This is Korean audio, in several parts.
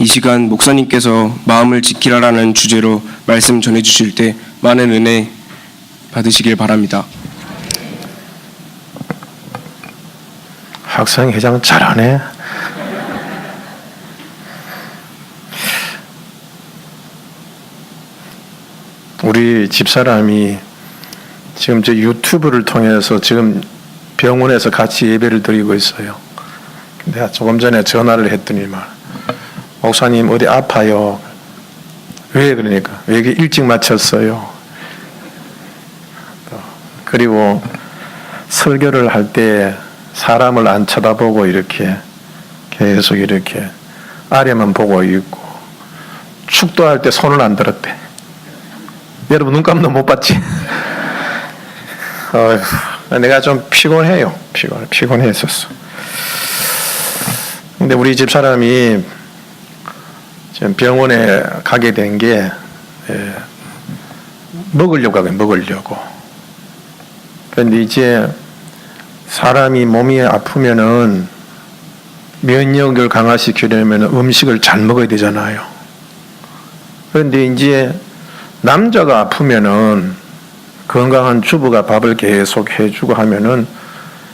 이 시간 목사님께서 마음을 지키라라는 주제로 말씀 전해주실 때 많은 은혜 받으시길 바랍니다. 학생회장 잘하네. 우리 집사람이 지금 저 유튜브를 통해서 지금 병원에서 같이 예배를 드리고 있어요. 내가 조금 전에 전화를 했더니만 목사님 어디 아파요? 왜 그러니까 왜 이렇게 일찍 마쳤어요? 그리고 설교를 할 때 사람을 안 쳐다보고 이렇게 계속 이렇게 아래만 보고 있고 축도할 때 손을 안 들었대. 여러분 눈 감도 못 봤지? 내가 좀 피곤해요. 피곤했었어. 근데 우리 집사람이 지금 병원에 가게 된 게 먹으려고 하고 먹으려고. 그런데 이제 사람이 몸이 아프면은 면역을 강화시키려면 음식을 잘 먹어야 되잖아요. 그런데 이제 남자가 아프면은 건강한 주부가 밥을 계속 해주고 하면은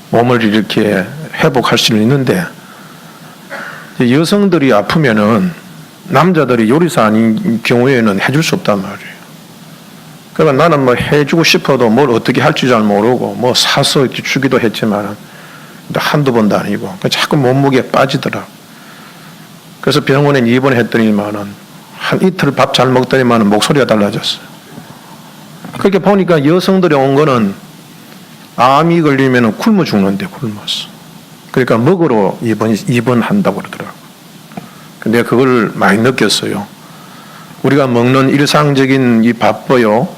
몸을 이렇게 회복할 수는 있는데 여성들이 아프면은 남자들이 요리사 아닌 경우에는 해줄 수 없단 말이에요. 그러니까 나는 뭐 해주고 싶어도 뭘 어떻게 할지 잘 모르고 뭐 사서 이렇게 주기도 했지만 한두 번도 아니고 자꾸 몸무게 빠지더라. 그래서 병원에 입원했더니만은 한 이틀 밥 잘 먹더니만은 목소리가 달라졌어요. 그렇게 보니까 여성들이 온 거는 암이 걸리면 굶어 죽는데 굶었어. 그러니까 먹으러 입원한다고 그러더라고. 근데 그걸 많이 느꼈어요. 우리가 먹는 일상적인 이 밥보요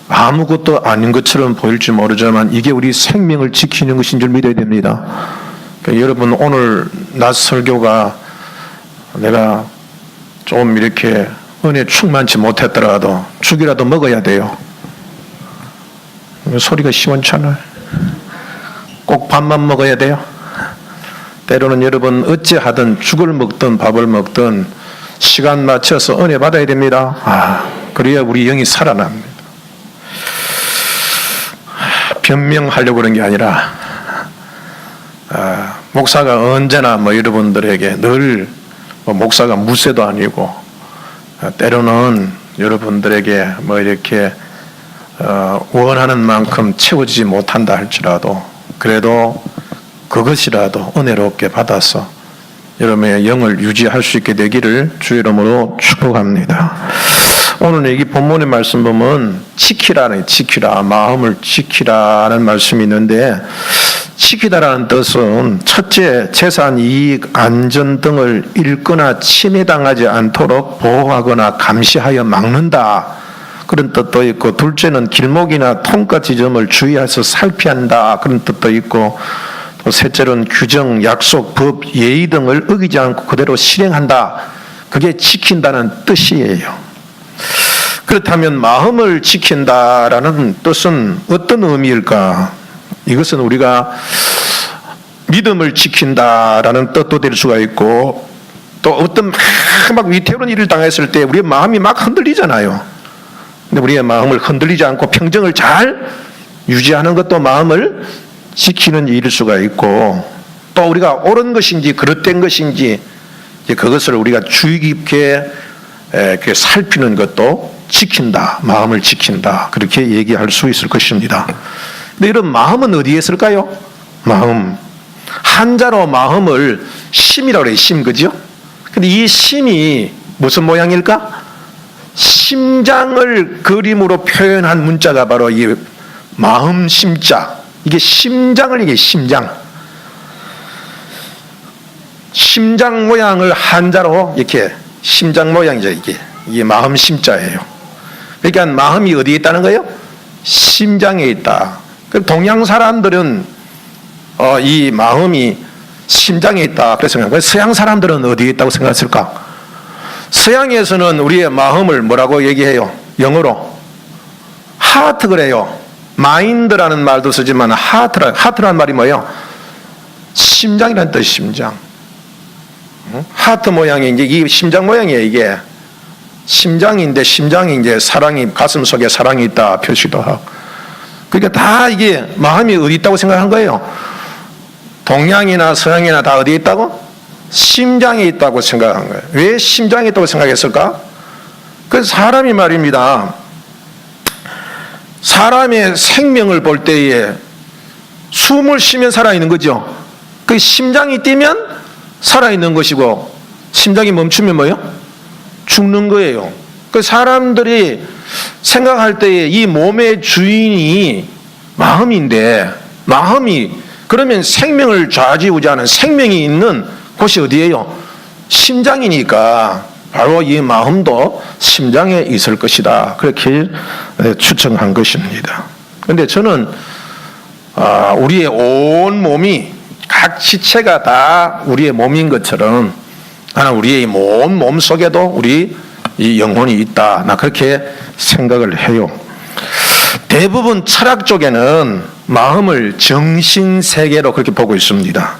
아무것도 아닌 것처럼 보일지 모르지만 이게 우리 생명을 지키는 것인 줄 믿어야 됩니다. 그러니까 여러분 오늘 낮 설교가 내가 좀 이렇게 은혜 충만치 못했더라도 죽이라도 먹어야 돼요. 소리가 시원찮아요. 꼭 밥만 먹어야 돼요. 때로는 여러분 어찌하든 죽을 먹든 밥을 먹든 시간 맞춰서 은혜 받아야 됩니다. 그래야 우리 영이 살아납니다. 변명하려고 그런 게 아니라 목사가 언제나 뭐 여러분들에게 늘 목사가 무쇠도 아니고 때로는 여러분들에게 뭐 이렇게 원하는 만큼 채워지지 못한다 할지라도 그래도 그것이라도 은혜롭게 받아서 여러분의 영을 유지할 수 있게 되기를 주의 이름으로 축복합니다. 오늘 여기 본문의 말씀 보면 지키라, 마음을 지키라는 말씀이 있는데 지키다라는 뜻은 첫째, 재산, 이익, 안전 등을 잃거나 침해당하지 않도록 보호하거나 감시하여 막는다. 그런 뜻도 있고 둘째는 길목이나 통과 지점을 주의해서 살피한다. 그런 뜻도 있고 또 셋째로는 규정, 약속, 법, 예의 등을 어기지 않고 그대로 실행한다. 그게 지킨다는 뜻이에요. 그렇다면 마음을 지킨다라는 뜻은 어떤 의미일까? 이것은 우리가 믿음을 지킨다라는 뜻도 될 수가 있고 또 어떤 막 위태로운 일을 당했을 때 우리의 마음이 막 흔들리잖아요. 근데 우리의 마음을 흔들리지 않고 평정을 잘 유지하는 것도 마음을 지키는 일일 수가 있고 또 우리가 옳은 것인지 그릇된 것인지 그것을 우리가 주의 깊게 살피는 것도 지킨다, 마음을 지킨다 그렇게 얘기할 수 있을 것입니다. 근데 이런 마음은 어디에 있을까요? 마음 한자로 마음을 심이라고 해요. 심, 그죠? 근데 이 심이 무슨 모양일까? 심장을 그림으로 표현한 문자가 바로 이 마음 심자. 이게 심장을 이게 심장 모양을 한자로 이렇게 심장 모양이죠. 이게 마음 심자예요. 그러니까 마음이 어디에 있다는 거예요? 심장에 있다. 동양 사람들은 이 마음이 심장에 있다. 그래서 생각해요. 서양 사람들은 어디에 있다고 생각했을까? 서양에서는 우리의 마음을 뭐라고 얘기해요? 영어로 하트 그래요. 마인드라는 말도 쓰지만 하트란 말이 뭐예요? 심장이라는 뜻이 심장. 하트 모양이 이제 이 심장 모양이에요. 이게 심장인데 심장이 이제 사랑이 가슴 속에 사랑이 있다 표시도 하고. 그러니까 다 이게 마음이 어디 있다고 생각한 거예요. 동양이나 서양이나 다 어디에 있다고? 심장에 있다고 생각한 거예요. 왜 심장에 있다고 생각했을까? 그 사람이 말입니다. 사람의 생명을 볼 때에 숨을 쉬면 살아있는 거죠. 그 심장이 뛰면 살아있는 것이고 심장이 멈추면 뭐예요? 죽는 거예요. 그 사람들이 생각할 때에 이 몸의 주인이 마음인데 마음이 그러면 생명을 좌지우지하는 생명이 있는 곳이 어디예요? 심장이니까 바로 이 마음도 심장에 있을 것이다. 그렇게 추정한 것입니다. 그런데 저는 우리의 온 몸이 각 지체가 다 우리의 몸인 것처럼 나는 우리의 몸 속에도 우리 이 영혼이 있다. 나 그렇게 생각을 해요. 대부분 철학 쪽에는 마음을 정신세계로 그렇게 보고 있습니다.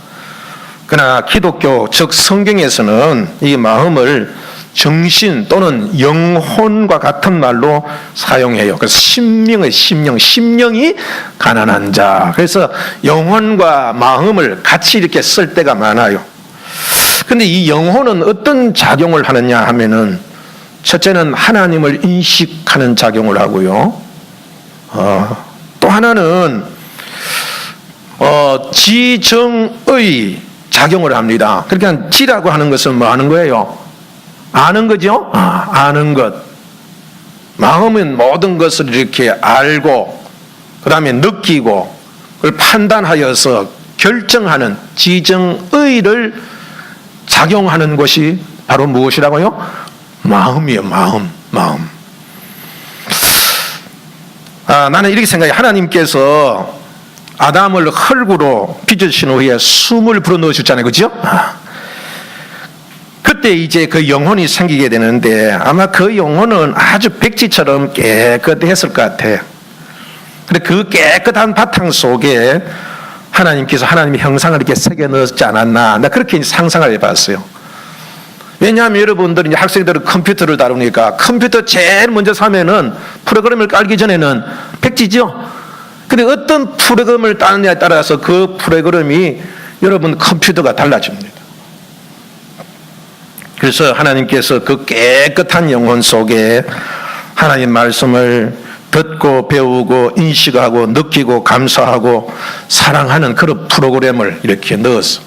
그러나 기독교 즉 성경에서는 이 마음을 정신 또는 영혼과 같은 말로 사용해요. 그래서 심령이 가난한 자. 그래서 영혼과 마음을 같이 이렇게 쓸 때가 많아요. 근데 이 영혼은 어떤 작용을 하느냐 하면은 첫째는 하나님을 인식하는 작용을 하고요. 또 하나는 지정의 작용을 합니다. 그러니까 지라고 하는 것은 뭐 하는 거예요? 아는 거죠? 아는 것. 마음은 모든 것을 이렇게 알고 그 다음에 느끼고 그걸 판단하여서 결정하는 지정의를 작용하는 것이 바로 무엇이라고요? 마음이에요. 마음. 나는 이렇게 생각해. 하나님께서 아담을 흙으로 빚으신 후에 숨을 불어넣으셨잖아요. 그죠? 그때 이제 그 영혼이 생기게 되는데 아마 그 영혼은 아주 백지처럼 깨끗했을 것 같아요. 근데 그 깨끗한 바탕 속에 하나님께서 하나님의 형상을 이렇게 새겨 넣었지 않았나. 나 그렇게 상상을 해봤어요. 왜냐하면 여러분들이 이제 학생들은 컴퓨터를 다루니까 컴퓨터 제일 먼저 사면은 프로그램을 깔기 전에는 백지죠. 근데 어떤 프로그램을 따느냐에 따라서 그 프로그램이 여러분 컴퓨터가 달라집니다. 그래서 하나님께서 그 깨끗한 영혼 속에 하나님 말씀을 듣고 배우고 인식하고 느끼고 감사하고 사랑하는 그런 프로그램을 이렇게 넣었어.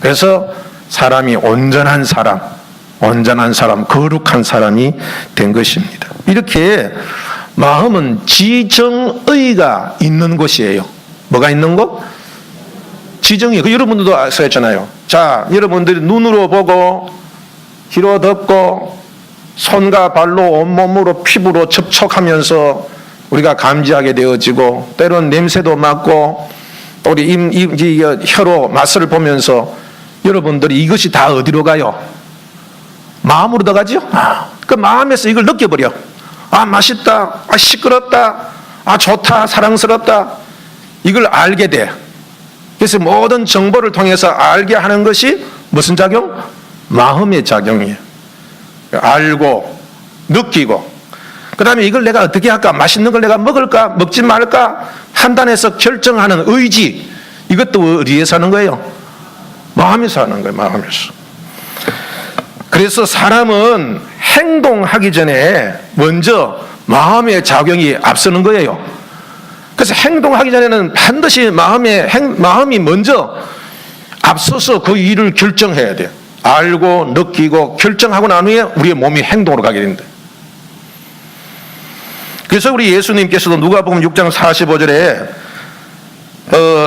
그래서 사람이 온전한 사람, 거룩한 사람이 된 것입니다. 이렇게 마음은 지정의가 있는 곳이에요. 뭐가 있는 곳? 지정의. 그 여러분들도 아셨잖아요. 자, 여러분들이 눈으로 보고 귀로 듣고 손과 발로 온몸으로 피부로 접촉하면서 우리가 감지하게 되어지고 때로는 냄새도 맡고 또 우리 혀로 맛을 보면서 여러분들이 이것이 다 어디로 가요? 마음으로 들어가죠? 그 마음에서 이걸 느껴버려. 맛있다. 시끄럽다. 좋다. 사랑스럽다. 이걸 알게 돼. 그래서 모든 정보를 통해서 알게 하는 것이 무슨 작용? 마음의 작용이에요. 알고 느끼고 그 다음에 이걸 내가 어떻게 할까? 맛있는 걸 내가 먹을까? 먹지 말까? 판단해서 결정하는 의지. 이것도 어디에서 하는 거예요? 마음에서 하는 거예요. 마음에서. 그래서 사람은 행동하기 전에 먼저 마음의 작용이 앞서는 거예요. 그래서 행동하기 전에는 반드시 마음이 먼저 앞서서 그 일을 결정해야 돼요. 알고 느끼고 결정하고 난 후에 우리의 몸이 행동으로 가게 된다. 그래서 우리 예수님께서도 누가복음 6장 45절에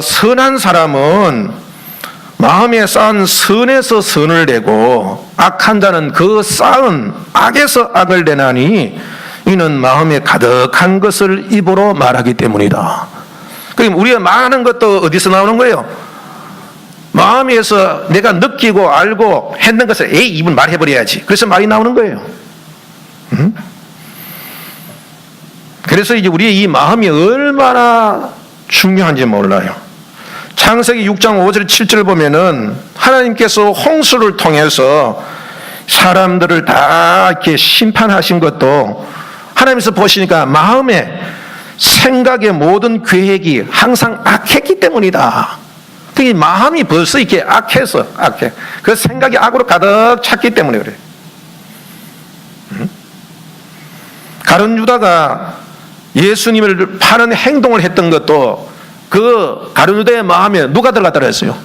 선한 사람은 마음에 쌓은 선에서 선을 내고 악한 자는 그 쌓은 악에서 악을 내나니 이는 마음에 가득한 것을 입으로 말하기 때문이다. 그럼 우리가 말하는 것도 어디서 나오는 거예요? 마음에서 내가 느끼고 알고 했는 것을 입은 말해버려야지. 그래서 말이 나오는 거예요. 그래서 이제 우리의 이 마음이 얼마나 중요한지 몰라요. 창세기 6장 5절 7절 보면은 하나님께서 홍수를 통해서 사람들을 다 이렇게 심판하신 것도 하나님께서 보시니까 마음에 생각의 모든 계획이 항상 악했기 때문이다. 특히 마음이 벌써 이렇게 악해. 그 생각이 악으로 가득 찼기 때문에 그래. 가룟 유다가 예수님을 파는 행동을 했던 것도 그 가룟 유다의 마음에 누가 들어갔다 그랬어요?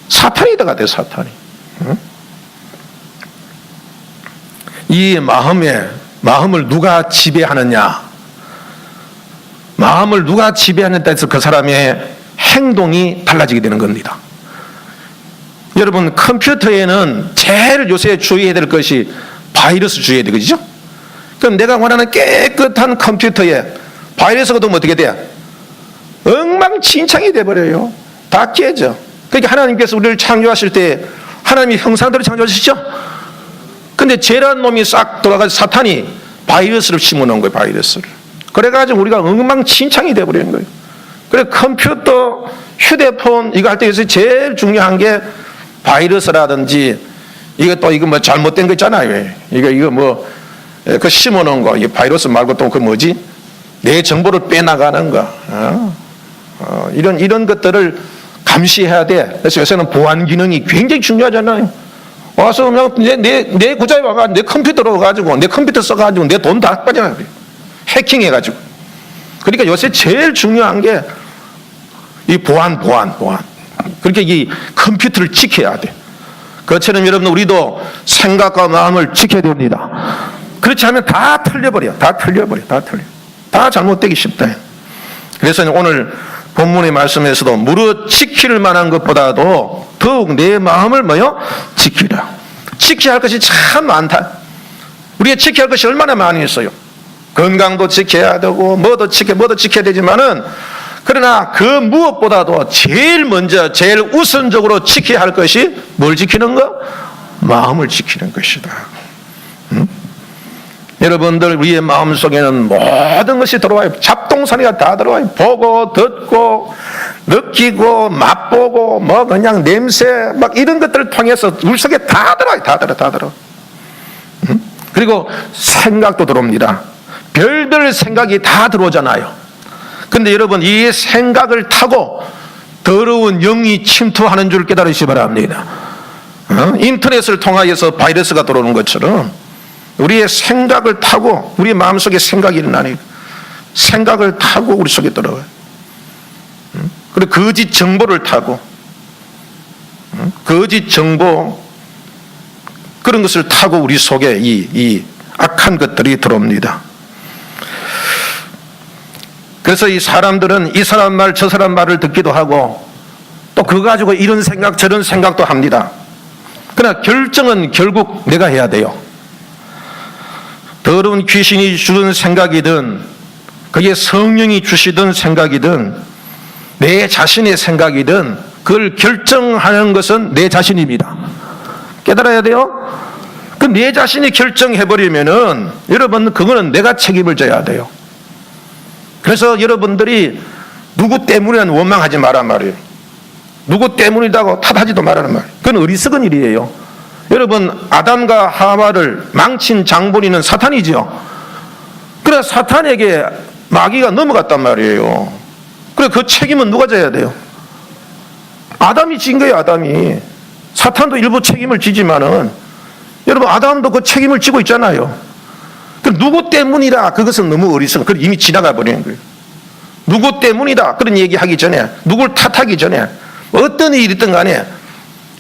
사탄이 들어갔대요, 사탄이. 이 마음을 누가 지배하느냐? 마음을 누가 지배하느냐에 따라서 그 사람의 행동이 달라지게 되는 겁니다. 여러분, 컴퓨터에는 제일 요새 주의해야 될 것이 바이러스 주의해야 되겠죠? 그럼 내가 원하는 깨끗한 컴퓨터에 바이러스가 들어오면 어떻게 돼? 엉망진창이 돼버려요. 다 깨져. 그러니까 하나님께서 우리를 창조하실 때 하나님이 형상대로 창조하시죠? 근데 죄란 놈이 싹 돌아가서 사탄이 바이러스를 심어놓은 거예요, 바이러스를. 그래가지고 우리가 엉망진창이 돼버리는 거예요. 그래, 컴퓨터, 휴대폰, 이거 할 때 제일 중요한 게 바이러스라든지, 이거 뭐 잘못된 거 있잖아요. 이거 뭐, 그 심어놓은 거, 이 바이러스 말고 또 그 뭐지? 내 정보를 빼나가는 거. 이런 것들을 감시해야 돼. 그래서 요새는 보안 기능이 굉장히 중요하잖아요. 와서 그냥 내 구자에 와가지고 내 컴퓨터로 와가지고 내 컴퓨터 써가지고 내 돈 다 빠져나가요. 해킹해가지고. 그러니까 요새 제일 중요한 게 이 보안. 그렇게 이 컴퓨터를 지켜야 돼. 그것처럼 여러분 우리도 생각과 마음을 지켜야 됩니다. 그렇지 않으면 다 틀려버려. 다 잘못되기 쉽다. 그래서 오늘 본문의 말씀에서도 무릇 지킬 만한 것보다도 더욱 내 마음을 지키라. 지켜야 할 것이 참 많다. 우리가 지켜야 할 것이 얼마나 많이 있어요. 건강도 지켜야 되고 뭐도 지켜야 되지만은, 그러나 그 무엇보다도 제일 먼저 제일 우선적으로 지켜야 할 것이 뭘 지키는 거? 마음을 지키는 것이다. 여러분들 우리의 마음속에는 모든 것이 들어와요. 잡동사니가 다 들어와요. 보고 듣고 느끼고 맛보고 뭐 그냥 냄새 막 이런 것들을 통해서 우리 속에 다 들어와요. 다 들어. 그리고 생각도 들어옵니다. 별들 생각이 다 들어오잖아요. 근데 여러분, 이 생각을 타고 더러운 영이 침투하는 줄 깨달으시기 바랍니다. 인터넷을 통하여서 바이러스가 들어오는 것처럼 우리의 생각을 타고 우리 마음속에 생각이 일어나니 생각을 타고 우리 속에 들어와요. 그리고 거짓 정보를 타고 거짓 정보 그런 것을 타고 우리 속에 이 악한 것들이 들어옵니다. 그래서 이 사람들은 이 사람 말 저 사람 말을 듣기도 하고 또 그거 가지고 이런 생각 저런 생각도 합니다. 그러나 결정은 결국 내가 해야 돼요. 더러운 귀신이 주는 생각이든 그게 성령이 주시던 생각이든 내 자신의 생각이든 그걸 결정하는 것은 내 자신입니다. 깨달아야 돼요. 그 내 자신이 결정해버리면은 여러분 그거는 내가 책임을 져야 돼요. 그래서 여러분들이 누구 때문에는 원망하지 말란 말이에요. 누구 때문이라고 탓하지도 말라는 말이에요. 그건 어리석은 일이에요. 여러분, 아담과 하와를 망친 장본인은 사탄이죠. 그래 사탄에게 마귀가 넘어갔단 말이에요. 그래 그 책임은 누가 져야 돼요? 아담이 진 거예요. 아담이. 사탄도 일부 책임을 지지만은 여러분 아담도 그 책임을 지고 있잖아요. 그럼 누구 때문이라 그것은 너무 어리석어. 그걸 이미 지나가 버리는 거예요. 누구 때문이다 그런 얘기하기 전에, 누굴 탓하기 전에, 어떤 일이든 간에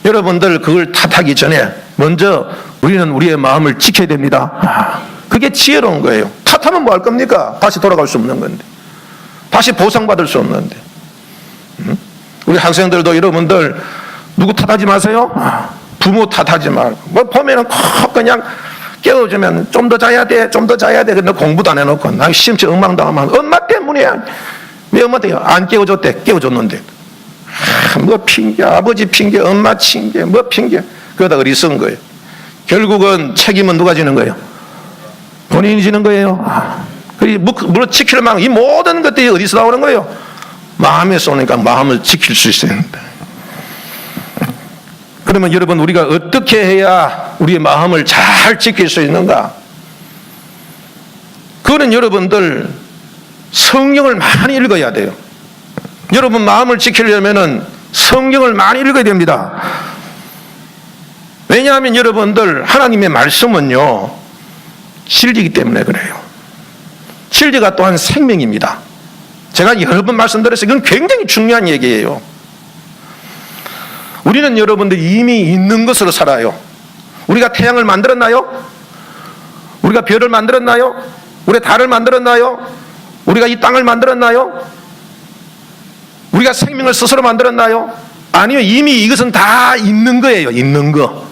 여러분들 그걸 탓하기 전에 먼저 우리는 우리의 마음을 지켜야 됩니다. 그게 지혜로운 거예요. 탓하면 뭐 할 겁니까? 다시 돌아갈 수 없는 건데, 다시 보상받을 수 없는데. 우리 학생들도 여러분들 누구 탓하지 마세요. 부모 탓하지 말고. 뭐 보면은 그냥 깨워주면 좀 더 자야 돼. 근데 공부도 안 해놓고 나 시험 치 엉망당하면 엄마 때문이야. 왜 엄마 때문에 안 깨워줬대? 깨워줬는데. 뭐 핑계, 아버지 핑계, 엄마 핑계, 뭐 핑계. 그러다 어리석은 거예요. 결국은 책임은 누가 지는 거예요? 본인이 지는 거예요. 물론 지킬 만한 이 모든 것들이 어디서 나오는 거예요? 마음에서 오니까 마음을 지킬 수 있어야 합니다. 그러면 여러분, 우리가 어떻게 해야 우리의 마음을 잘 지킬 수 있는가? 그거는 여러분들 성경을 많이 읽어야 돼요. 여러분 마음을 지키려면 성경을 많이 읽어야 됩니다. 왜냐하면 여러분들 하나님의 말씀은요, 진리이기 때문에 그래요. 진리가 또한 생명입니다. 제가 여러 번 말씀드렸어요. 이건 굉장히 중요한 얘기예요. 우리는 여러분들 이미 있는 것으로 살아요. 우리가 태양을 만들었나요? 우리가 별을 만들었나요? 우리가 달을 만들었나요? 우리가 이 땅을 만들었나요? 우리가 생명을 스스로 만들었나요? 아니요. 이미 이것은 다 있는 거예요. 있는 거.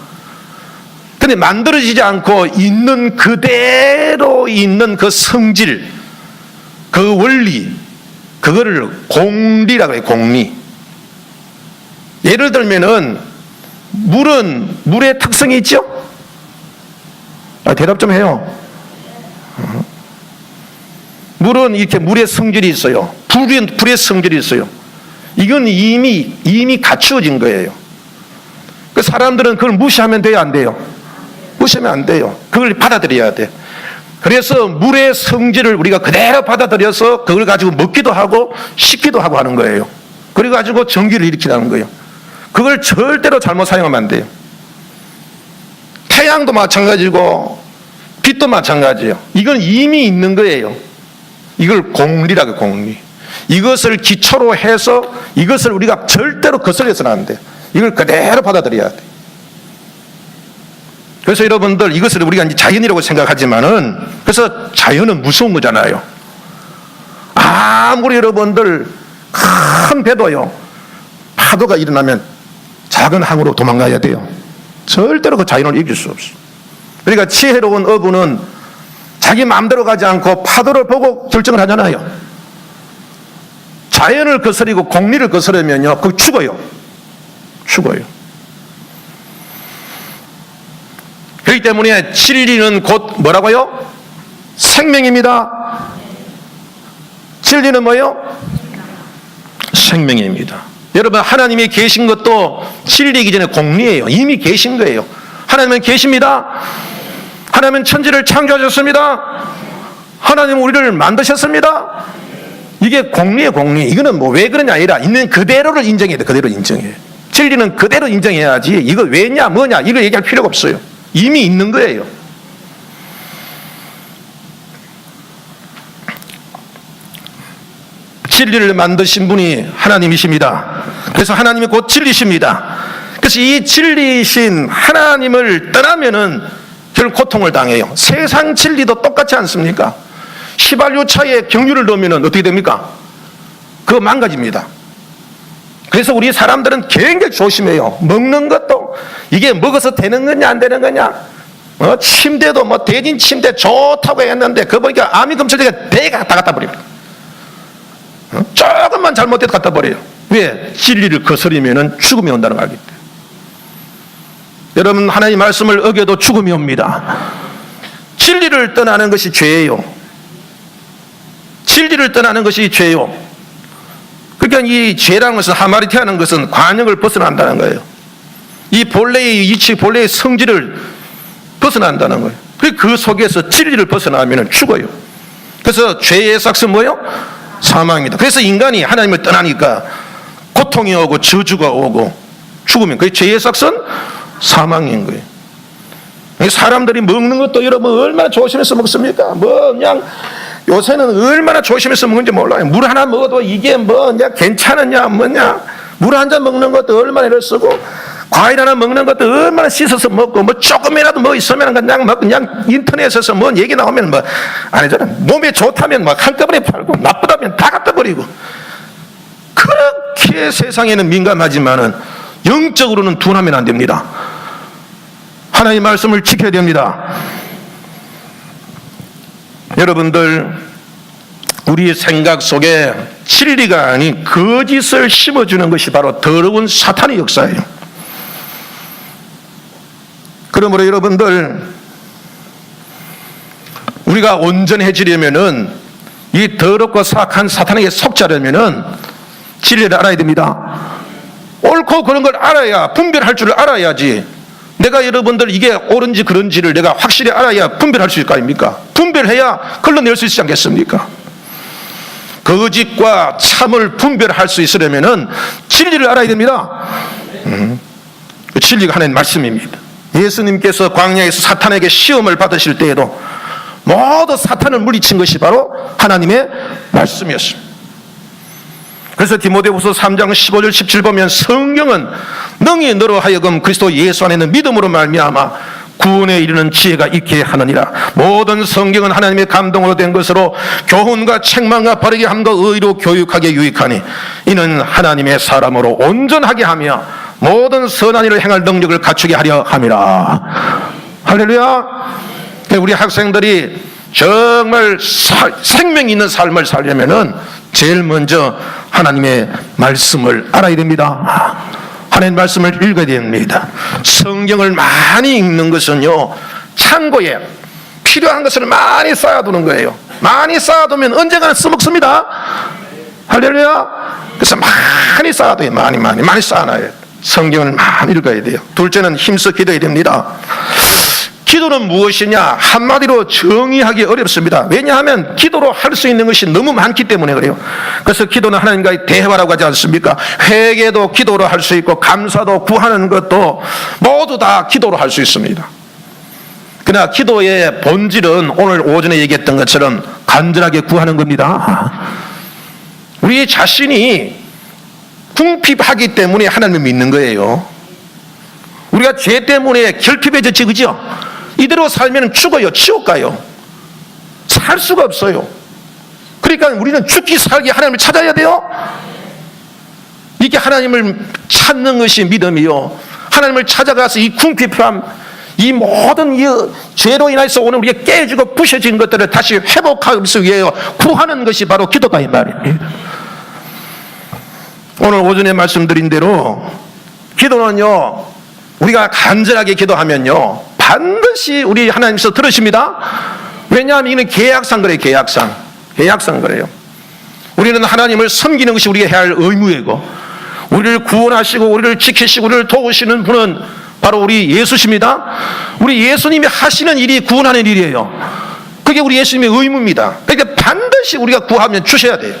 근데 만들어지지 않고 있는 그대로 있는 그 성질, 그 원리, 그거를 공리라고 해요. 공리. 예를 들면은 물은 물의 특성이 있죠? 대답 좀 해요. 물은 이렇게 물의 성질이 있어요. 불의 성질이 있어요. 이건 이미 갖추어진 거예요. 그 사람들은 그걸 무시하면 돼요, 안 돼요? 무시하면 안 돼요. 그걸 받아들여야 돼. 그래서 물의 성질을 우리가 그대로 받아들여서 그걸 가지고 먹기도 하고 씻기도 하고 하는 거예요. 그래가지고 전기를 일으키는 거예요. 그걸 절대로 잘못 사용하면 안 돼요. 태양도 마찬가지고 빛도 마찬가지예요. 이건 이미 있는 거예요. 이걸 공리라고 해요, 공리. 이것을 기초로 해서 이것을 우리가 절대로 거슬려서는 안 돼요. 이걸 그대로 받아들여야 돼요. 그래서 여러분들 이것을 우리가 이제 자연이라고 생각하지만은, 그래서 자연은 무서운 거잖아요. 아무리 여러분들 큰 배도요, 파도가 일어나면 작은 항으로 도망가야 돼요. 절대로 그 자연을 이길 수 없어요. 그러니까 지혜로운 어부는 자기 마음대로 가지 않고 파도를 보고 결정을 하잖아요. 자연을 거스리고 공리를 거스르면요, 그거 죽어요. 죽어요. 그렇기 때문에 진리는 곧 뭐라고요? 생명입니다. 진리는 뭐예요? 생명입니다. 여러분, 하나님이 계신 것도 진리이기 전에 공리예요. 이미 계신 거예요. 하나님은 계십니다. 하나님은 천지를 창조하셨습니다. 하나님은 우리를 만드셨습니다. 이게 공리예요, 공리. 이거는 뭐 왜 그러냐 아니라 있는 그대로를 인정해야 돼. 그대로 인정해요. 진리는 그대로 인정해야지 이거 왜냐 뭐냐 이거 얘기할 필요가 없어요. 이미 있는 거예요. 진리를 만드신 분이 하나님이십니다. 그래서 하나님이 곧 진리십니다. 그래서 이 진리이신 하나님을 떠나면은 결국 고통을 당해요. 세상 진리도 똑같지 않습니까? 휘발유차에 경유를 넣으면 어떻게 됩니까? 그거 망가집니다. 그래서 우리 사람들은 굉장히 조심해요. 먹는 것도 이게 먹어서 되는 거냐 안 되는 거냐. 침대도 뭐 대진 침대 좋다고 했는데 그거 보니까 암이 검출되니까 대가 다 갖다 버립니다. 조금만 잘못해도 갖다 버려요. 왜? 진리를 거스리면 죽음이 온다는 걸 알기 때문에. 여러분, 하나님의 말씀을 어겨도 죽음이 옵니다. 진리를 떠나는 것이 죄예요. 진리를 떠나는 것이 죄요. 그러니까 이 죄라는 것은 하마리티하는 것은 관역을 벗어난다는 거예요. 이 본래의 이치, 본래의 성질을 벗어난다는 거예요. 그 속에서 진리를 벗어나면 죽어요. 그래서 죄의 삭은 뭐예요? 사망입니다. 그래서 인간이 하나님을 떠나니까 고통이 오고 저주가 오고 죽으면 그 죄의 삭은 사망인 거예요. 사람들이 먹는 것도 여러분 얼마나 조심해서 먹습니까? 뭐 그냥 요새는 얼마나 조심해서 먹는지 몰라요. 물 하나 먹어도 이게 뭐냐 괜찮으냐 뭐냐. 물 한 잔 먹는 것도 얼마나 애를 쓰고 과일 하나 먹는 것도 얼마나 씻어서 먹고 뭐 조금이라도 뭐 있으면 그냥 인터넷에서 뭐 얘기 나오면 뭐 아니잖아. 몸에 좋다면 막 한꺼번에 팔고 나쁘다면 다 갖다 버리고. 그렇게 세상에는 민감하지만은 영적으로는 둔하면 안 됩니다. 하나님의 말씀을 지켜야 됩니다. 여러분들, 우리의 생각 속에 진리가 아닌 거짓을 심어주는 것이 바로 더러운 사탄의 역사예요. 그러므로 여러분들, 우리가 온전해지려면은 이 더럽고 사악한 사탄에게 속지 않으면은 진리를 알아야 됩니다. 옳고 옳고 그런 걸 알아야, 분별할 줄 알아야지. 내가 여러분들 이게 옳은지 그런지를 내가 확실히 알아야 분별할 수 있을 거 아닙니까? 분별해야 걸러낼 수 있지 않겠습니까? 거짓과 참을 분별할 수 있으려면은 진리를 알아야 됩니다. 그 진리가 하나님 말씀입니다. 예수님께서 광야에서 사탄에게 시험을 받으실 때에도 모두 사탄을 물리친 것이 바로 하나님의 말씀이었습니다. 그래서 디모데후서 3장 15절 17 보면 성경은 능히 너로 하여금 그리스도 예수 안에 있는 믿음으로 말미암아 구원에 이르는 지혜가 있게 하느니라. 모든 성경은 하나님의 감동으로 된 것으로 교훈과 책망과 바르게 함과 의로 교육하게 유익하니 이는 하나님의 사람으로 온전하게 하며 모든 선한 일을 행할 능력을 갖추게 하려 함이라. 할렐루야. 우리 학생들이 정말 생명 있는 삶을 살려면은 제일 먼저 하나님의 말씀을 알아야 됩니다. 하나님 말씀을 읽어야 됩니다. 성경을 많이 읽는 것은요, 창고에 필요한 것을 많이 쌓아두는 거예요. 많이 쌓아두면 언젠가는 써먹습니다. 할렐루야. 그래서 많이 쌓아둬요. 많이 쌓아놔요. 성경을 많이 읽어야 돼요. 둘째는 힘써 기도해야 됩니다. 기도는 무엇이냐? 한마디로 정의하기 어렵습니다. 왜냐하면 기도로 할 수 있는 것이 너무 많기 때문에 그래요. 그래서 기도는 하나님과의 대화라고 하지 않습니까? 회개도 기도로 할 수 있고 감사도 구하는 것도 모두 다 기도로 할 수 있습니다. 그러나 기도의 본질은 오늘 오전에 얘기했던 것처럼 간절하게 구하는 겁니다. 우리 자신이 궁핍하기 때문에 하나님을 믿는 거예요. 우리가 죄 때문에 결핍해졌지, 그죠? 이대로 살면 죽어요. 지옥 가요. 살 수가 없어요. 그러니까 우리는 죽기 살기 하나님을 찾아야 돼요. 이게 하나님을 찾는 것이 믿음이요. 하나님을 찾아가서 이 궁핍함, 이 모든 이 죄로 인해서 오늘 우리가 깨지고 부셔진 것들을 다시 회복하기 위해 구하는 것이 바로 기도다 이 말입니다. 오늘 오전에 말씀드린 대로 기도는요, 우리가 간절하게 기도하면요 반드시 우리 하나님께서 들으십니다. 왜냐하면 이는 계약상 그래요. 계약상 그래요. 우리는 하나님을 섬기는 것이 우리가 해야 할 의무이고, 우리를 구원하시고 우리를 지키시고 우리를 도우시는 분은 바로 우리 예수십니다. 우리 예수님이 하시는 일이 구원하는 일이에요. 그게 우리 예수님의 의무입니다. 그러니까 반드시 우리가 구하면 주셔야 돼요.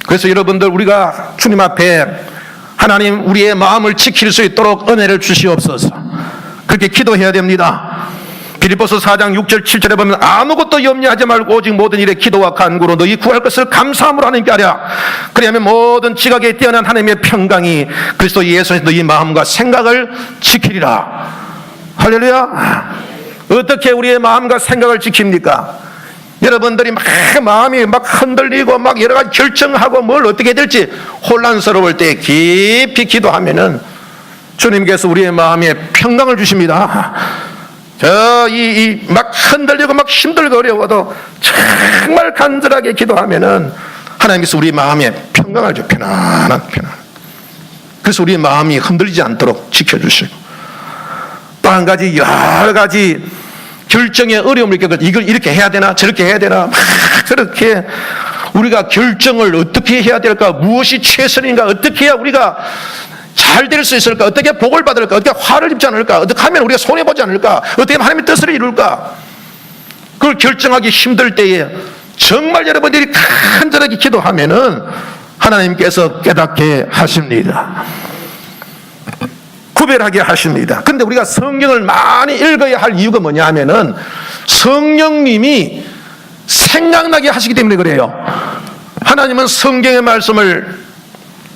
그래서 여러분들, 우리가 주님 앞에 하나님 우리의 마음을 지킬 수 있도록 은혜를 주시옵소서, 그렇게 기도해야 됩니다. 빌립보서 4장 6절 7절에 보면 아무것도 염려하지 말고 오직 모든 일에 기도와 간구로 너희 구할 것을 감사함으로 하나님께 하랴. 그리하면 모든 지각에 뛰어난 하나님의 평강이 그리스도 예수에서 너희 마음과 생각을 지키리라. 할렐루야. 어떻게 우리의 마음과 생각을 지킵니까? 여러분들이 막 마음이 막 흔들리고 막 여러 가지 결정하고 뭘 어떻게 될지 혼란스러울 때 깊이 기도하면은 주님께서 우리의 마음에 평강을 주십니다. 막 흔들리고 막 힘들고 어려워도 정말 간절하게 기도하면은 하나님께서 우리 마음에 평강을 줘. 편안한. 그래서 우리의 마음이 흔들리지 않도록 지켜주시고, 또 한 가지 여러 가지 결정의 어려움을 겪을 때 이걸 이렇게 해야 되나 저렇게 해야 되나 막 그렇게 우리가 결정을 어떻게 해야 될까, 무엇이 최선인가, 어떻게 해야 우리가 잘 될 수 있을까, 어떻게 복을 받을까, 어떻게 화를 입지 않을까, 어떻게 하면 우리가 손해보지 않을까, 어떻게 하면 하나님의 뜻을 이룰까, 그걸 결정하기 힘들 때에 정말 여러분들이 간절하게 기도하면은 하나님께서 깨닫게 하십니다. 구별하게 하십니다. 근데 우리가 성경을 많이 읽어야 할 이유가 뭐냐 하면은 성령님이 생각나게 하시기 때문에 그래요. 하나님은 성경의 말씀을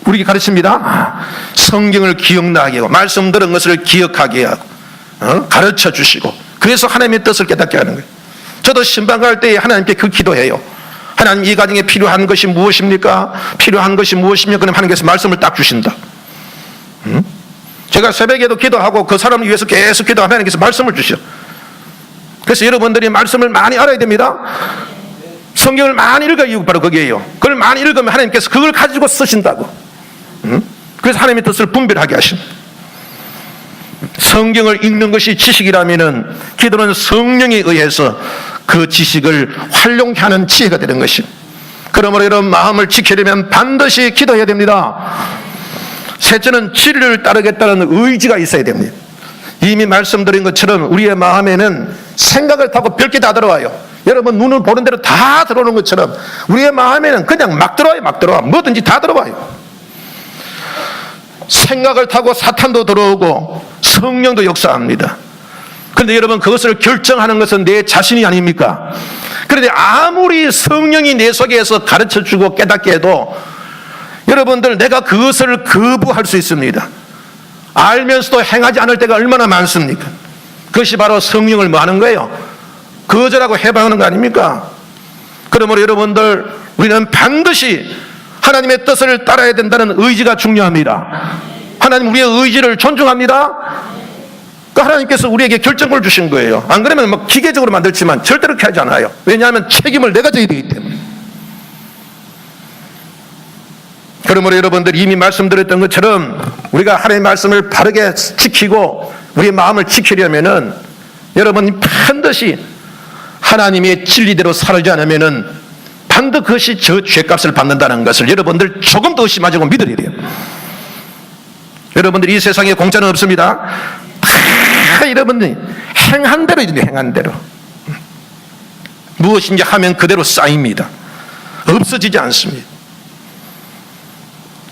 우리에게 가르칩니다. 성경을 기억나게 하고 말씀 들은 것을 기억하게 하고 가르쳐 주시고, 그래서 하나님의 뜻을 깨닫게 하는 거예요. 저도 신방 갈 때 하나님께 그 기도해요. 하나님, 이 가정에 필요한 것이 무엇입니까? 필요한 것이 무엇입니까? 그럼 하나님께서 말씀을 딱 주신다. 제가 새벽에도 기도하고 그 사람을 위해서 계속 기도하면 하나님께서 말씀을 주셔. 그래서 여러분들이 말씀을 많이 알아야 됩니다. 성경을 많이 읽어야 이유가 바로 거기에요. 그걸 많이 읽으면 하나님께서 그걸 가지고 쓰신다고. 그래서 하나님의 뜻을 분별하게 하십니다. 성경을 읽는 것이 지식이라면은 기도는 성령에 의해서 그 지식을 활용케 하는 지혜가 되는 것입니다. 그러므로 이런 마음을 지키려면 반드시 기도해야 됩니다. 셋째는 진리를 따르겠다는 의지가 있어야 됩니다. 이미 말씀드린 것처럼 우리의 마음에는 생각을 타고 별게 다 들어와요. 여러분 눈을 보는 대로 다 들어오는 것처럼 우리의 마음에는 그냥 막 들어와요. 막 들어와. 뭐든지 다 들어와요. 생각을 타고 사탄도 들어오고 성령도 역사합니다. 그런데 여러분 그것을 결정하는 것은 내 자신이 아닙니까? 그런데 아무리 성령이 내 속에서 가르쳐주고 깨닫게 해도 여러분들 내가 그것을 거부할 수 있습니다. 알면서도 행하지 않을 때가 얼마나 많습니까? 그것이 바로 성령을 뭐 하는 거예요? 거절하고 해방하는 거 아닙니까? 그러므로 여러분들 우리는 반드시 하나님의 뜻을 따라야 된다는 의지가 중요합니다. 하나님 우리의 의지를 존중합니다. 하나님께서 우리에게 결정을 주신 거예요. 안 그러면 막 기계적으로 만들지만 절대로 그렇게 하지 않아요. 왜냐하면 책임을 내가 져야 되기 때문에. 그러므로 여러분들 이미 말씀드렸던 것처럼 우리가 하나님의 말씀을 바르게 지키고 우리의 마음을 지키려면은 여러분이 반드시 하나님의 진리대로 살지 않으면은 반드시 그것이 저 죄값을 받는다는 것을 여러분들 조금 더 의심하지 말고 믿어야 돼요. 여러분들 이 세상에 공짜는 없습니다. 다 여러분들이 행한 대로 이제 행한 대로 무엇인지 하면 그대로 쌓입니다. 없어지지 않습니다.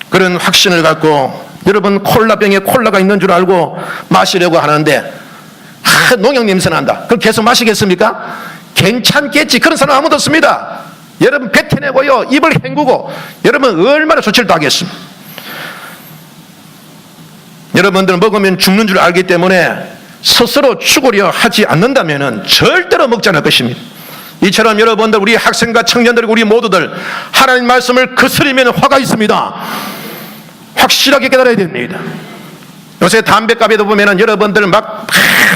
그런 확신을 갖고 여러분 콜라병에 콜라가 있는 줄 알고 마시려고 하는데 농약 냄새 난다. 그럼 계속 마시겠습니까? 괜찮겠지. 그런 사람 아무도 없습니다. 여러분 뱉어내고요 입을 헹구고 여러분 얼마나 조치를 또 하겠습니까? 여러분들 먹으면 죽는 줄 알기 때문에 스스로 죽으려 하지 않는다면 절대로 먹지 않을 것입니다. 이처럼 여러분들 우리 학생과 청년들 우리 모두들 하나님 말씀을 거스리면 화가 있습니다. 확실하게 깨달아야 됩니다. 요새 담배값에도 보면은 여러분들 막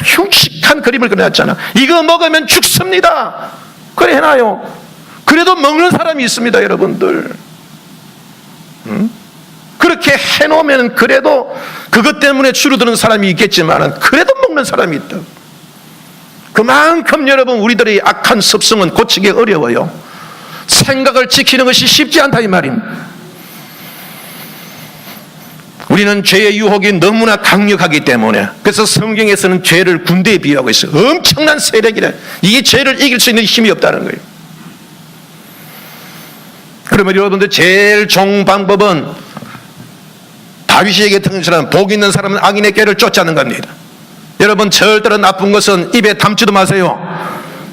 흉측한 그림을 그려놨잖아. 이거 먹으면 죽습니다. 그래 해놔요. 그래도 먹는 사람이 있습니다, 여러분들. 그렇게 해놓으면 그래도 그것 때문에 줄어드는 사람이 있겠지만 그래도 먹는 사람이 있다. 그만큼 여러분 우리들의 악한 습성은 고치기 어려워요. 생각을 지키는 것이 쉽지 않다 이 말입니다. 우리는 죄의 유혹이 너무나 강력하기 때문에 그래서 성경에서는 죄를 군대에 비유하고 있어요. 엄청난 세력이래. 이게 죄를 이길 수 있는 힘이 없다는 거예요. 그러면 여러분들 제일 좋은 방법은 다윗에게 등처럼 복 있는 사람은 악인의 꾀를 쫓지 않는 겁니다. 여러분 절대로 나쁜 것은 입에 담지도 마세요.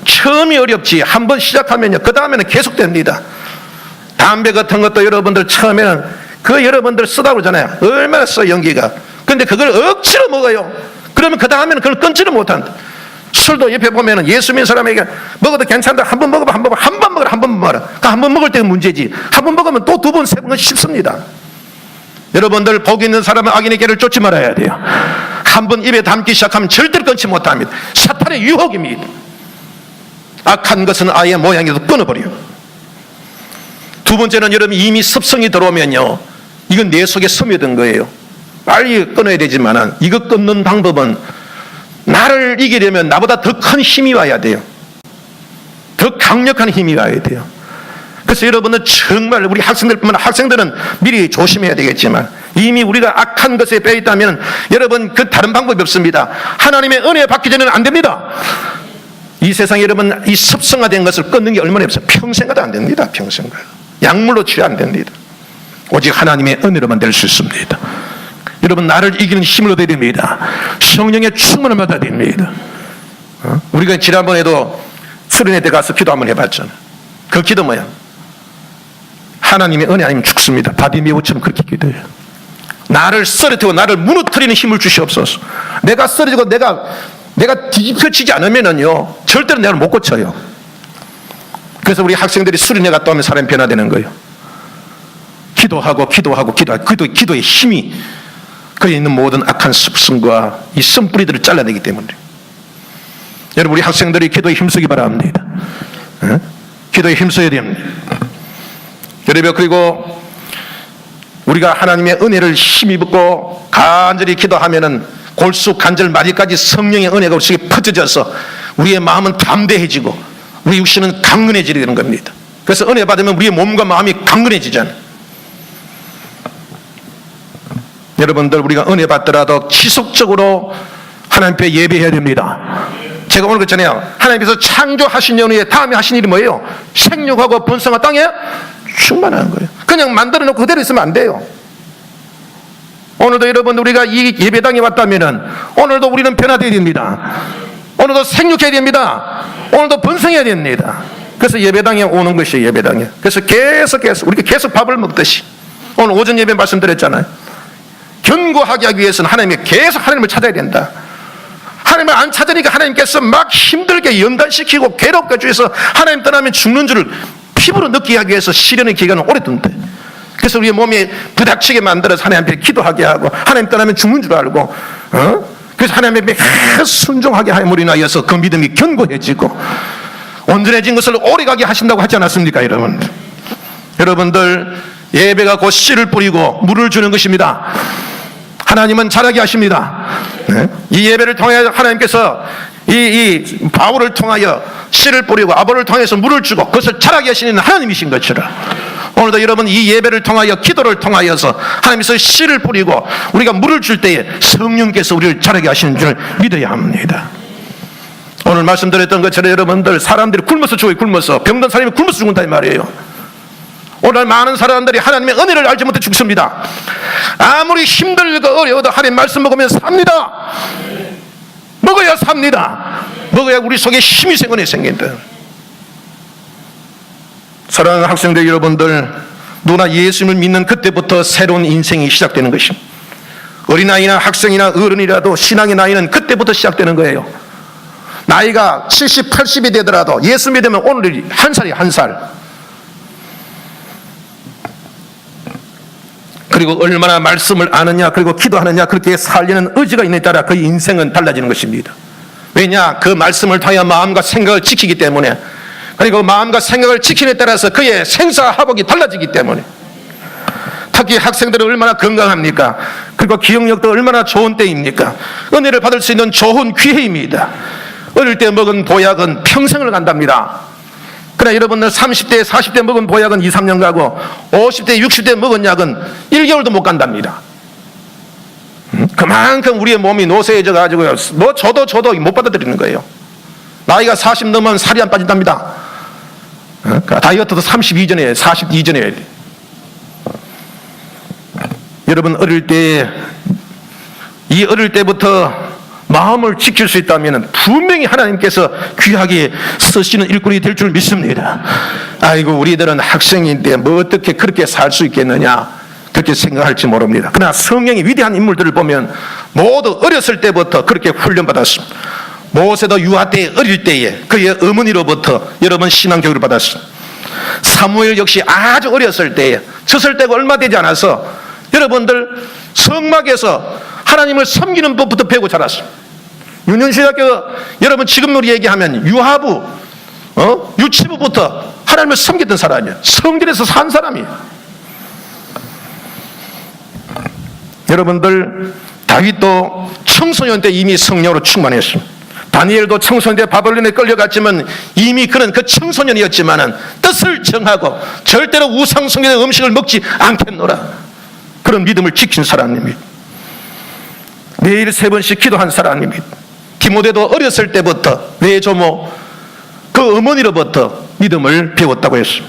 처음이 어렵지 한번 시작하면요 그 다음에는 계속됩니다. 담배 같은 것도 여러분들 처음에는 그 여러분들 쓰다 그러잖아요. 얼마나 써 연기가. 그런데 그걸 억지로 먹어요. 그러면 그 다음에는 그걸 끊지를 못한다. 술도 옆에 보면은 예수 믿는 사람에게 먹어도 괜찮다. 한 번 먹어봐, 한 번 먹어라, 한 번 먹어라. 한 번 먹을 때가 문제지. 한 번 먹으면 또 두 번, 세 번은 쉽습니다. 여러분들 복 있는 사람은 악인의 길을 쫓지 말아야 돼요. 한 번 입에 담기 시작하면 절대로 끊지 못합니다. 사탄의 유혹입니다. 악한 것은 아예 모양에도 끊어버려요. 두 번째는 여러분 이미 습성이 들어오면요 이건 내 속에 스며든 거예요. 빨리 끊어야 되지만 이거 끊는 방법은 나를 이기려면 나보다 더 큰 힘이 와야 돼요. 더 강력한 힘이 와야 돼요. 그래서 여러분은 정말 우리 학생들뿐만 아니라 학생들은 미리 조심해야 되겠지만 이미 우리가 악한 것에 빼 있다면 여러분 그 다른 방법이 없습니다. 하나님의 은혜 받기 전에는 안 됩니다. 이 세상에 여러분 이 습성화된 것을 끊는 게 얼마나 없어요. 평생 가도 안 됩니다. 평생 가도 약물로 치료 안 됩니다. 오직 하나님의 은혜로만 될 수 있습니다. 여러분 나를 이기는 힘을 얻어야 됩니다. 성령의 충만을 받아야 됩니다. 우리가 지난번에도 수련회 때 가서 기도 한번 해봤잖아요. 그 기도 뭐야? 하나님의 은혜 아니면 죽습니다. 바디메오처럼 그렇게 기도해요. 나를 쓰러뜨리고 나를 무너뜨리는 힘을 주시옵소서. 내가 쓰러지고 내가 뒤집혀지지 않으면요 절대로 내가 못 고쳐요. 그래서 우리 학생들이 수련회 갔다 오면 사람이 변화되는 거예요. 기도하고 기도의 힘이 거기에 있는 모든 악한 습성과 이 쓴뿌리들을 잘라내기 때문에 여러분 우리 학생들이 기도에 힘쓰기 바랍니다. 기도에 힘써야 됩니다. 여러분 그리고 우리가 하나님의 은혜를 힘입고 간절히 기도하면은 골수 관절 마디까지 성령의 은혜가 우리에게 퍼져져서 우리의 마음은 담대해지고 우리 육신은 강건해지게 되는 겁니다. 그래서 은혜 받으면 우리의 몸과 마음이 강건해지잖아요. 여러분들, 우리가 은혜 받더라도 지속적으로 하나님 앞에 예배해야 됩니다. 제가 오늘 그랬잖아요. 하나님께서 창조하신 연후에 다음에 하신 일이 뭐예요? 생육하고 번성한 땅에 충만한 거예요. 그냥 만들어 놓고 그대로 있으면 안 돼요. 오늘도 여러분, 우리가 이 예배당에 왔다면은 오늘도 우리는 변화되어야 됩니다. 오늘도 생육해야 됩니다. 오늘도 번성해야 됩니다. 그래서 예배당에 오는 것이 예배당이에요. 그래서 계속 우리가 계속 밥을 먹듯이 오늘 오전 예배 말씀드렸잖아요. 견고하게 하기 위해서는 계속 하나님을 찾아야 된다. 하나님을 안 찾으니까 하나님께서 막 힘들게 연단시키고 괴롭게 해주셔서 하나님 떠나면 죽는 줄을 피부로 느끼게 하기 위해서 시련의 기간은 오래 둔대. 그래서 우리의 몸이 부닥치게 만들어서 하나님 앞에 기도하게 하고 하나님 떠나면 죽는 줄 알고 그래서 하나님 앞에 순종하게 함으로 인하여서 그 믿음이 견고해지고 온전해진 것을 오래가게 하신다고 하지 않았습니까? 여러분들 예배가 곧 씨를 뿌리고 물을 주는 것입니다. 하나님은 자라게 하십니다. 이 예배를 통하여 하나님께서 이 바울을 통하여 씨를 뿌리고 아볼을 통해서 물을 주고 그것을 자라게 하시는 하나님이신 것처럼 오늘도 여러분 이 예배를 통하여 기도를 통하여서 하나님께서 씨를 뿌리고 우리가 물을 줄 때에 성령께서 우리를 자라게 하시는 줄 믿어야 합니다. 오늘 말씀드렸던 것처럼 여러분들 사람들이 굶어서 죽어요. 굶어서 병든 사람이 굶어서 죽는다 이 말이에요. 오늘 많은 사람들이 하나님의 은혜를 알지 못해 죽습니다. 아무리 힘들고 어려워도 하나님 말씀 먹으면 삽니다. 먹어야 삽니다. 먹어야 우리 속에 힘이 생겨내 생긴다. 사랑하는 학생들 여러분들, 누구나 예수님을 믿는 그때부터 새로운 인생이 시작되는 것입니다. 어린아이나 학생이나 어른이라도 신앙의 나이는 그때부터 시작되는 거예요. 나이가 70, 80이 되더라도 예수 믿으면 오늘이 한 살이에요. 한 살. 그리고 얼마나 말씀을 아느냐 그리고 기도하느냐 그렇게 살리는 의지가 있느냐에 따라 그 인생은 달라지는 것입니다. 왜냐? 그 말씀을 통하여 마음과 생각을 지키기 때문에, 그리고 마음과 생각을 지키는 데 따라서 그의 생사화복이 달라지기 때문에. 특히 학생들은 얼마나 건강합니까? 그리고 기억력도 얼마나 좋은 때입니까? 은혜를 받을 수 있는 좋은 기회입니다. 어릴 때 먹은 보약은 평생을 간답니다. 그러나 여러분들 30대, 40대 먹은 보약은 2, 3년 가고 50대, 60대 먹은 약은 1개월도 못 간답니다. 그만큼 우리의 몸이 노쇠해져 가지고 뭐 저도 못 받아들이는 거예요. 나이가 40 넘으면 살이 안 빠진답니다. 다이어트도 30 이전에 40 이전에 해야 돼. 여러분 어릴 때부터 마음을 지킬 수 있다면 분명히 하나님께서 귀하게 쓰시는 일꾼이 될 줄 믿습니다. 아이고 우리들은 학생인데 뭐 어떻게 그렇게 살 수 있겠느냐 그렇게 생각할지 모릅니다. 그러나 성경의 위대한 인물들을 보면 모두 어렸을 때부터 그렇게 훈련받았습니다. 모세도 유아 때 어릴 때에 그의 어머니로부터 여러분 신앙교육을 받았습니다. 사무엘 역시 아주 어렸을 때에 젖을 때가 얼마 되지 않아서 여러분들 성막에서 하나님을 섬기는 법부터 배우고 자랐습니다. 윤현시대학교 여러분 지금 우리 얘기하면 유아부 유치부부터 하나님을 섬겼던 사람이에요. 성전에서 산 사람이에요. 여러분들 다윗도 청소년 때 이미 성령으로 충만했습니다. 다니엘도 청소년 때 바벨론에 끌려갔지만 이미 그는 그 청소년이었지만은 뜻을 정하고 절대로 우상 숭배의 음식을 먹지 않겠노라 그런 믿음을 지킨 사람입니다. 매일 3번씩 기도한 사람입니다. 디모데도 어렸을 때부터 외조모 그 어머니로부터 믿음을 배웠다고 했습니다.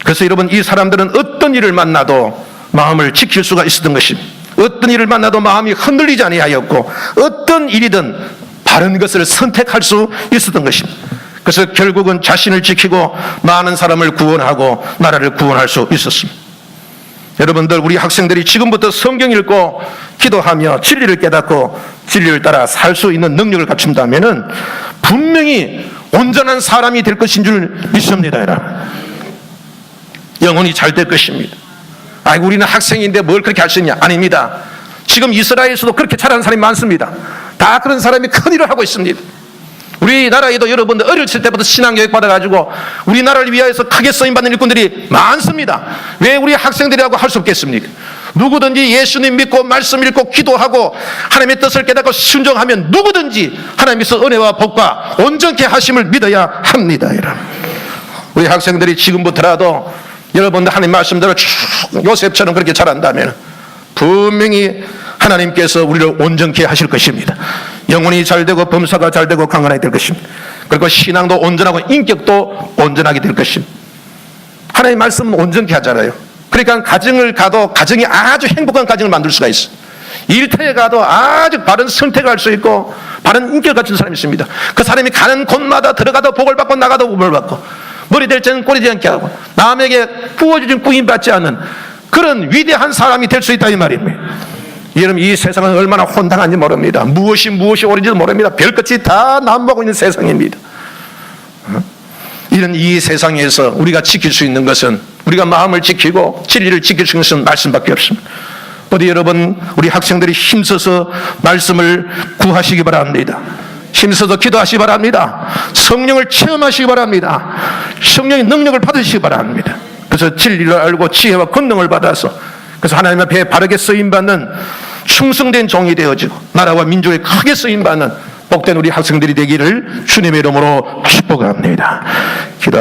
그래서 여러분 이 사람들은 어떤 일을 만나도 마음을 지킬 수가 있었던 것입니다. 어떤 일을 만나도 마음이 흔들리지 아니하였고 어떤 일이든 바른 것을 선택할 수 있었던 것입니다. 그래서 결국은 자신을 지키고 많은 사람을 구원하고 나라를 구원할 수 있었습니다. 여러분들 우리 학생들이 지금부터 성경 읽고 기도하며 진리를 깨닫고 진리를 따라 살 수 있는 능력을 갖춘다면 분명히 온전한 사람이 될 것인 줄 믿습니다. 영혼이 잘 될 것입니다. 아이고 우리는 학생인데 뭘 그렇게 할 수 있냐? 아닙니다. 지금 이스라엘에서도 그렇게 잘하는 사람이 많습니다. 다 그런 사람이 큰 일을 하고 있습니다. 우리나라에도 여러분들 어렸을 때부터 신앙교육 받아가지고 우리나라를 위하여서 크게 쓰임받는 일꾼들이 많습니다. 왜 우리 학생들이라고 할 수 없겠습니까? 누구든지 예수님 믿고 말씀 읽고 기도하고 하나님의 뜻을 깨닫고 순종하면 누구든지 하나님께서 은혜와 복과 온전케 하심을 믿어야 합니다. 우리 학생들이 지금부터라도 여러분들 하나님 말씀대로 쭉 요셉처럼 그렇게 자란다면 분명히 하나님께서 우리를 온전케 하실 것입니다. 영혼이 잘되고 범사가 잘되고 강건하게 될 것입니다. 그리고 신앙도 온전하고 인격도 온전하게 될 것입니다. 하나님 말씀은 온전케 하잖아요. 그러니까 가정을 가도 가정이 아주 행복한 가정을 만들 수가 있어요. 일터에 가도 아주 바른 선택을 할 수 있고 바른 인격을 가진 사람이 있습니다. 그 사람이 가는 곳마다 들어가도 복을 받고 나가도 복을 받고 머리 될 때는 꼬리 되지 않게 하고 남에게 부어주진 구인받지 않는 그런 위대한 사람이 될 수 있다 이 말입니다. 여러분 이 세상은 얼마나 혼당한지 모릅니다. 무엇이 옳은지도 모릅니다. 별것이 다 난무하고 있는 세상입니다. 이런 이 세상에서 우리가 지킬 수 있는 것은 우리가 마음을 지키고 진리를 지킬 수 있는 것은 말씀밖에 없습니다. 어디 여러분 우리 학생들이 힘써서 말씀을 구하시기 바랍니다. 힘써서 기도하시기 바랍니다. 성령을 체험하시기 바랍니다. 성령의 능력을 받으시기 바랍니다. 그래서 진리를 알고 지혜와 권능을 받아서 그래서 하나님 앞에 바르게 쓰임받는 충성된 종이 되어지고 나라와 민족에 크게 쓰임받는 복된 우리 학생들이 되기를 주님의 이름으로 축복합니다. 기도